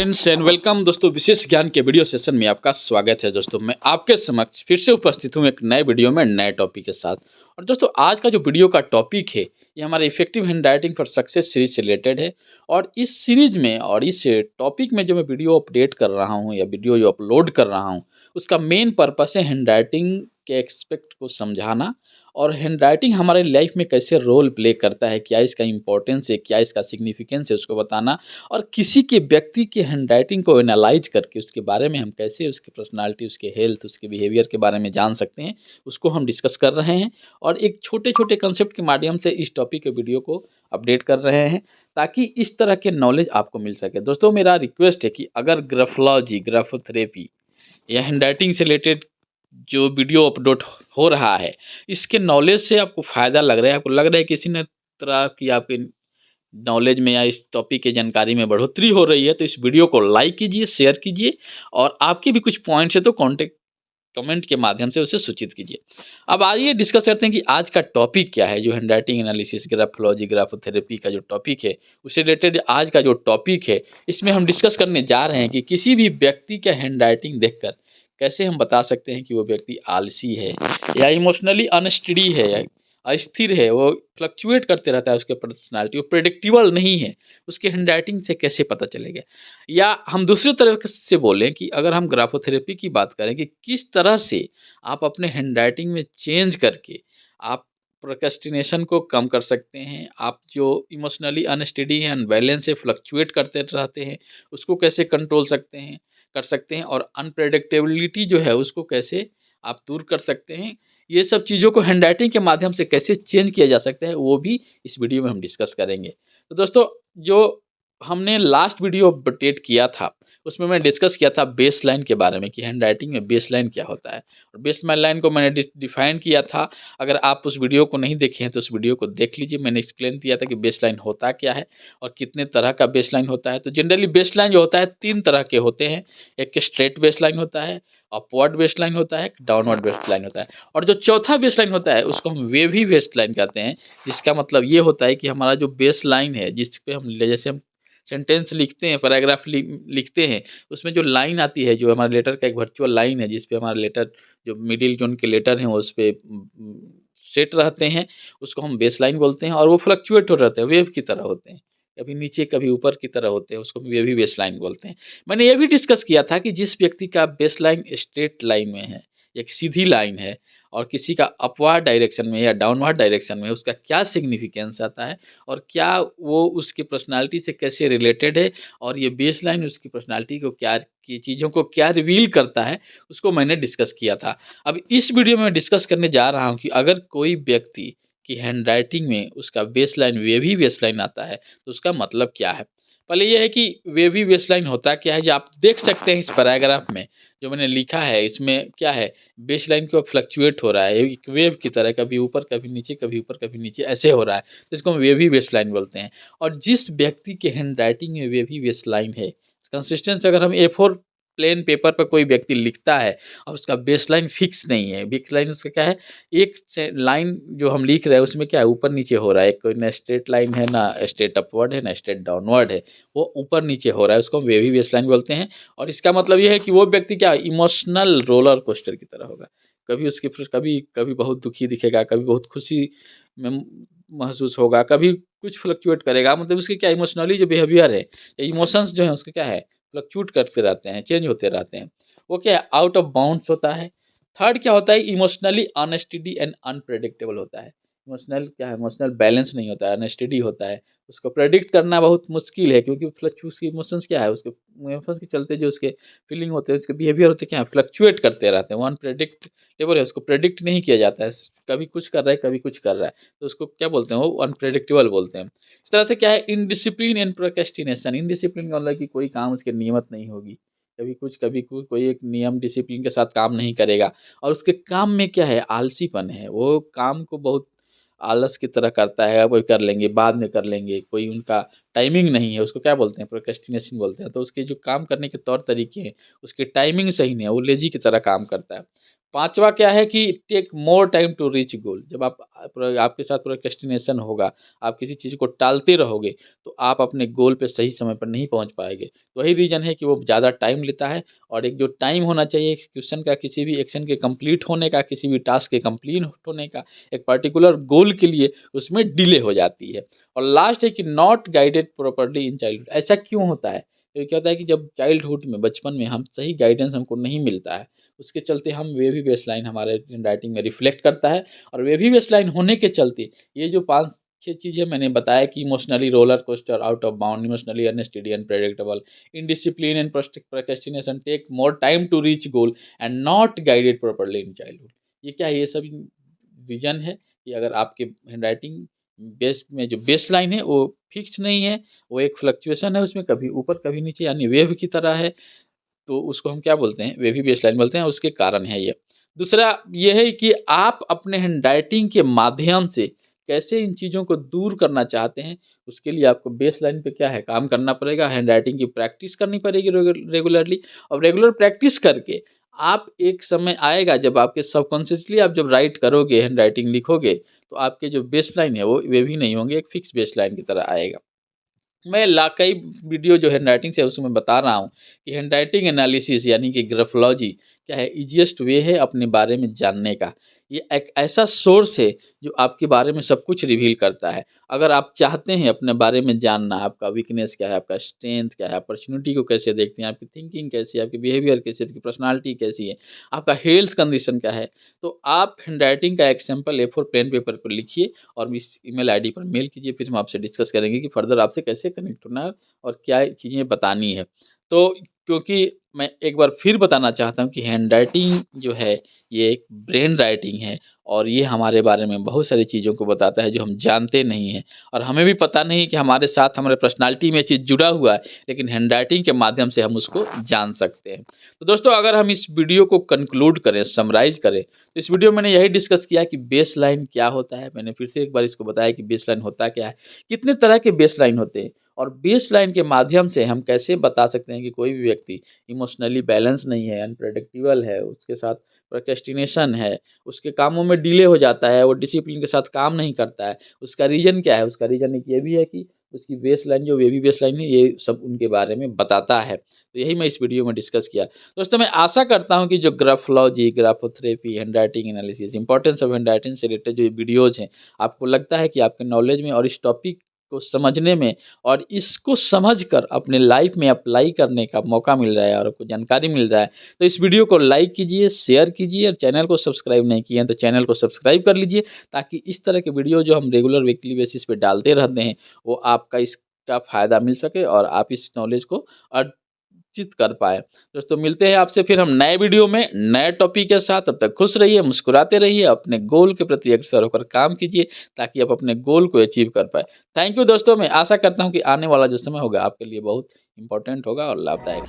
Friends and welcome दोस्तों, विशेष ज्ञान के वीडियो सेशन में आपका स्वागत है। दोस्तों मैं आपके समक्ष फिर से उपस्थित हूँ एक नए वीडियो में नए टॉपिक के साथ। और दोस्तों आज का जो वीडियो का टॉपिक है ये हमारे effective handwriting for success series से रिलेटेड है। और इस सीरीज में और इस टॉपिक में जो मैं वीडियो अपडेट कर रहा हूँ या वीडियो जो अपलोड कर रहा हूँ उसका मेन पर्पस है हैंडराइटिंग के एक्सपेक्ट को समझाना और हैंडराइटिंग हमारे लाइफ में कैसे रोल प्ले करता है, क्या इसका इंपॉर्टेंस है, क्या इसका सिग्निफिकेंस है, उसको बताना। और किसी के व्यक्ति के हैंडराइटिंग को एनालाइज करके उसके बारे में हम कैसे उसकी पर्सनालिटी, उसके हेल्थ, उसके बिहेवियर के बारे में जान सकते हैं, उसको हम डिस्कस कर रहे हैं। और एक छोटे छोटे कंसेप्ट के माध्यम से इस टॉपिक के वीडियो को अपडेट कर रहे हैं ताकि इस तरह के नॉलेज आपको मिल सके। दोस्तों मेरा रिक्वेस्ट है कि अगर ग्राफोलॉजी, ग्राफोथेरेपी या हैंडराइटिंग से रिलेटेड जो वीडियो अपलोड हो रहा है इसके नॉलेज से आपको फ़ायदा लग रहा है, आपको लग रहा है किसी न तरह की आपके नॉलेज में या इस टॉपिक की जानकारी में बढ़ोतरी हो रही है, तो इस वीडियो को लाइक कीजिए, शेयर कीजिए और आपके भी कुछ पॉइंट्स है तो कॉन्टेक्ट कमेंट के माध्यम से उसे सूचित कीजिए। अब आइए डिस्कस करते हैं कि आज का टॉपिक क्या है। जो हैंडराइटिंग एनालिसिस, ग्राफोलॉजी, ग्राफोथेरेपी का जो टॉपिक है उससे रिलेटेड आज का जो टॉपिक है इसमें हम डिस्कस करने जा रहे हैं कि किसी भी व्यक्ति का हैंडराइटिंग देखकर कैसे हम बता सकते हैं कि वो व्यक्ति आलसी है या इमोशनली अनस्टेडी है या अस्थिर है, वो फ्लक्चुएट करते रहता है, उसके पर्सनालिटी वो प्रेडिक्टेबल नहीं है, उसके हैंडराइटिंग से कैसे पता चलेगा। या हम दूसरी तरह से बोलें कि अगर हम ग्राफोथेरेपी की बात करें कि किस तरह से आप अपने हैंडराइटिंग में चेंज करके आप प्रोक्रेस्टिनेशन को कम कर सकते हैं, आप जो इमोशनली अनस्टेडी हैं, अनबैलेंस से फ्लक्चुएट करते रहते हैं उसको कैसे कंट्रोल कर सकते हैं और अनप्रेडिक्टेबिलिटी जो है उसको कैसे आप दूर कर सकते हैं। ये सब चीज़ों को हैंडराइटिंग के माध्यम से कैसे चेंज किया जा सकता है वो भी इस वीडियो में हम डिस्कस करेंगे। तो दोस्तों जो हमने लास्ट वीडियो अपडेट किया था उसमें मैं डिस्कस किया था बेसलाइन के बारे में कि हैंडराइटिंग में बेसलाइन क्या होता है और बेसलाइन को मैंने डिफाइन किया था। अगर आप उस वीडियो को नहीं देखे हैं तो उस वीडियो को देख लीजिए। मैंने एक्सप्लेन किया था कि बेसलाइन होता क्या है और कितने तरह का बेसलाइन होता है। तो जनरली बेसलाइन जो होता है 3 तरह के होते हैं। एक स्ट्रेट बेसलाइन होता है, अपवर्ड बेसलाइन होता है, डाउनवर्ड बेसलाइन होता है और जो चौथा बेसलाइन होता है उसको हम वेवी बेसलाइन कहते हैं। जिसका मतलब ये होता है कि हमारा जो बेसलाइन है जिस पे हम जैसे हम सेंटेंस लिखते हैं, पैराग्राफ लिखते हैं, उसमें जो लाइन आती है जो हमारे लेटर का एक वर्चुअल लाइन है जिस पे हमारा लेटर जो मिडिल जो उनके लेटर हैं वो उस पे सेट रहते हैं, उसको हम बेसलाइन बोलते हैं। और वो फ्लक्चुएट हो रहते हैं, वेव की तरह होते हैं, कभी नीचे कभी ऊपर की तरह होते हैं, उसको वेवी बेसलाइन बोलते हैं। मैंने ये भी डिस्कस किया था कि जिस व्यक्ति का बेसलाइन स्ट्रेट लाइन में है, एक सीधी लाइन है और किसी का अपवार्ड डायरेक्शन में या डाउनवर्ड डायरेक्शन में, उसका क्या सिग्निफिकेंस आता है और क्या वो उसकी पर्सनालिटी से कैसे रिलेटेड है और ये बेसलाइन उसकी पर्सनालिटी को क्या की चीज़ों को क्या रिवील करता है, उसको मैंने डिस्कस किया था। अब इस वीडियो में मैं डिस्कस करने जा रहा हूँ कि अगर कोई व्यक्ति की हैंडराइटिंग में उसका बेसलाइन वेवी बेसलाइन आता है तो उसका मतलब क्या है। पहले ये है कि वेवी बेसलाइन होता क्या है, जो आप देख सकते हैं इस पैराग्राफ में जो मैंने लिखा है। इसमें क्या है, बेसलाइन को फ्लक्चुएट हो रहा है एक वेव की तरह, कभी ऊपर कभी नीचे, कभी ऊपर कभी नीचे ऐसे हो रहा है, तो इसको हम वेवी बेसलाइन बोलते हैं। और जिस व्यक्ति के हैंडराइटिंग में वेवी बेसलाइन है, कंसिस्टेंस अगर हम A4 प्लेन पेपर पर कोई व्यक्ति लिखता है और उसका बेसलाइन फिक्स नहीं है, बेसलाइन उसका क्या है, एक लाइन जो हम लिख रहे हैं उसमें क्या है ऊपर नीचे हो रहा है, कोई ना स्ट्रेट लाइन है, ना स्ट्रेट अपवर्ड है, ना स्ट्रेट डाउनवर्ड है, वो ऊपर नीचे हो रहा है, उसको हम वेवी बेसलाइन बोलते हैं। और इसका मतलब ये है कि वो व्यक्ति क्या इमोशनल रोलर कोस्टर की तरह होगा, कभी उसके कभी कभी बहुत दुखी दिखेगा, कभी बहुत खुशी में महसूस होगा, कभी कुछ फ्लक्चुएट करेगा। मतलब उसके क्या इमोशनली जो बिहेवियर है, इमोशंस जो है उसके क्या है फ्लक्चुएट करते रहते हैं, चेंज होते रहते हैं, वो क्या है आउट ऑफ बाउंड्स होता है। थर्ड क्या होता है, इमोशनली अनस्टेडी एंड अनप्रेडिक्टेबल होता है। इमोशनल क्या है, इमोशनल बैलेंस नहीं होता है, अनस्टेडी होता है, उसको प्रेडिक्ट करना बहुत मुश्किल है क्योंकि फ्लक्चुएट की इमोशंस क्या है, उसके इमोशंस के चलते जो उसके फीलिंग होते हैं, उसके बिहेवियर होते हैं क्या है फ्लक्चुएट करते रहते हैं, वो अनप्रेडिक्टेबल है, उसको प्रेडिक्ट नहीं किया जाता है, कभी कुछ कर रहा है कभी कुछ कर रहा है, तो उसको क्या बोलते हैं, वो अनप्रेडिक्टेबल बोलते हैं। इस तरह से क्या है, इनडिसिप्लिन एंड प्रोक्रेस्टिनेशन। इनडिसिप्लिन का मतलब कि कोई काम उसके नियमित नहीं होगी, कभी कुछ कोई एक नियम डिसिप्लिन के साथ काम नहीं करेगा और उसके काम में क्या है आलसीपन है, वो काम को बहुत आलस की तरह करता है, कोई कर लेंगे बाद में कर लेंगे, कोई उनका टाइमिंग नहीं है, उसको क्या बोलते हैं, प्रोक्रेस्टिनेशन बोलते हैं। तो उसके जो काम करने के तौर तरीके हैं, उसकी टाइमिंग सही नहीं है, वो लेज़ी की तरह काम करता है। पाँचवा क्या है कि take more time to reach goal. जब आपके साथ प्रोक्रेस्टिनेशन होगा, आप किसी चीज़ को टालते रहोगे, तो आप अपने गोल पे सही समय पर नहीं पहुँच पाएँगे। तो वही रीज़न है कि वो ज़्यादा टाइम लेता है, और एक जो टाइम होना चाहिए एक्जीक्यूशन का, किसी भी एक्शन के कंप्लीट होने का, किसी भी टास्क के कंप्लीट होने का, एक पर्टिकुलर गोल के लिए, उसमें डिले हो जाती है। और लास्ट है कि not guided properly in childhood. ऐसा क्यों होता है? तो क्या होता है कि जब चाइल्डहुड में, बचपन में हम सही गाइडेंस हमको नहीं मिलता है, उसके चलते हम वेवी बेसलाइन हमारे राइटिंग में रिफ्लेक्ट करता है। और वेवी बेसलाइन होने के चलते ये जो 5-6 चीज़ें मैंने बताया कि emotionally roller coaster, out of bound, emotionally unsteady, unpredictable, indiscipline and procrastination, take more time to reach goal and not guided properly in childhood. ये क्या है? ये सब रीज़न है कि अगर आपके हैंडराइटिंग बेस में जो बेसलाइन है वो फिक्स नहीं है, वो एक फ्लक्चुएशन है, उसमें कभी ऊपर कभी नीचे, यानी वेव की तरह है। तो उसको हम क्या बोलते हैं? वेवी बेसलाइन बोलते हैं, उसके कारण है ये। दूसरा ये है कि आप अपने हैंडराइटिंग के माध्यम से कैसे इन चीज़ों को दूर करना चाहते हैं, उसके लिए आपको बेसलाइन पे क्या है, काम करना पड़ेगा। हैंडराइटिंग की प्रैक्टिस करनी पड़ेगी रेगुलरली, और रेगुलर प्रैक्टिस करके आप, एक समय आएगा जब आपके सबकॉन्शियसली आप जब राइट करोगे, हैंडराइटिंग लिखोगे, तो आपके जो बेसलाइन है वो वेवी नहीं होंगे, एक फिक्स बेसलाइन की तरह आएगा। मैं ला कई वीडियो जो हैंडराइटिंग से है उसमें बता रहा हूँ कि हैंडराइटिंग एनालिसिस यानी कि ग्राफोलॉजी क्या है, ईज़ीएस्ट वे है अपने बारे में जानने का। ये एक ऐसा सोर्स है जो आपके बारे में सब कुछ रिवील करता है। अगर आप चाहते हैं अपने बारे में जानना, आपका वीकनेस क्या है, आपका स्ट्रेंथ क्या है, अपॉर्च्युनिटी को कैसे देखते हैं, आपकी थिंकिंग कैसी है, आपकी बिहेवियर कैसी है, आपकी पर्सनैलिटी कैसी है, आपका हेल्थ कंडीशन क्या है, तो आप हैंडराइटिंग का एक सैंपल ए4 पेन पेपर पर लिखिए और इस ईमेल आईडी पर मेल कीजिए। फिर हम आपसे डिस्कस करेंगे कि फर्दर आपसे कैसे कनेक्ट होना है और क्या चीज़ें बतानी है। तो क्योंकि मैं एक बार फिर बताना चाहता हूँ कि हैंडराइटिंग जो है ये एक ब्रेन राइटिंग है, और ये हमारे बारे में बहुत सारी चीज़ों को बताता है जो हम जानते नहीं हैं, और हमें भी पता नहीं है कि हमारे साथ हमारे पर्सनैलिटी में ये चीज़ जुड़ा हुआ है, लेकिन हैंडराइटिंग के माध्यम से हम उसको जान सकते हैं। तो दोस्तों, अगर हम इस वीडियो को कंक्लूड करें, समराइज़ करें, तो इस वीडियो में मैंने यही डिस्कस किया कि बेसलाइन क्या होता है। मैंने फिर से एक बार इसको बताया कि बेसलाइन होता क्या है, कितने तरह के बेसलाइन होते हैं, और बेसलाइन के माध्यम से हम कैसे बता सकते हैं कि कोई भी व्यक्ति इमोशनली बैलेंस नहीं है, अनप्रेडिक्टेबल है, उसके साथ प्रोक्रेस्टिनेशन है, उसके कामों में डिले हो जाता है, वो डिसिप्लिन के साथ काम नहीं करता है। उसका रीज़न क्या है? उसका रीज़न एक ये भी है कि उसकी बेसलाइन जो वेवी बेसलाइन है, ये सब उनके बारे में बताता है। तो यही मैं इस वीडियो में डिस्कस किया। दोस्तों, मैं आशा करता हूँ कि जो graphology, graphotherapy, handwriting analysis, importance of handwriting से रिलेटेड जो वीडियोज़ हैं, आपको लगता है कि आपके नॉलेज में और इस टॉपिक को समझने में और इसको समझकर अपने लाइफ में अप्लाई करने का मौका मिल रहा है और आपको जानकारी मिल रहा है, तो इस वीडियो को लाइक कीजिए, शेयर कीजिए, और चैनल को सब्सक्राइब नहीं किए हैं तो चैनल को सब्सक्राइब कर लीजिए, ताकि इस तरह के वीडियो जो हम रेगुलर वीकली बेसिस पे डालते रहते हैं, वो आपका इसका फ़ायदा मिल सके और आप इस नॉलेज को अर्जित कर पाएँ। दोस्तों, मिलते हैं आपसे फिर हम नए वीडियो में, नए टॉपिक के साथ। तब तक खुश रहिए, मुस्कुराते रहिए, अपने गोल के प्रति अग्रसर होकर काम कीजिए, ताकि आप अपने गोल को अचीव कर पाएँ। थैंक यू दोस्तों, मैं आशा करता हूँ कि आने वाला जो समय होगा आपके लिए बहुत इम्पोर्टेंट होगा और लाभदायक।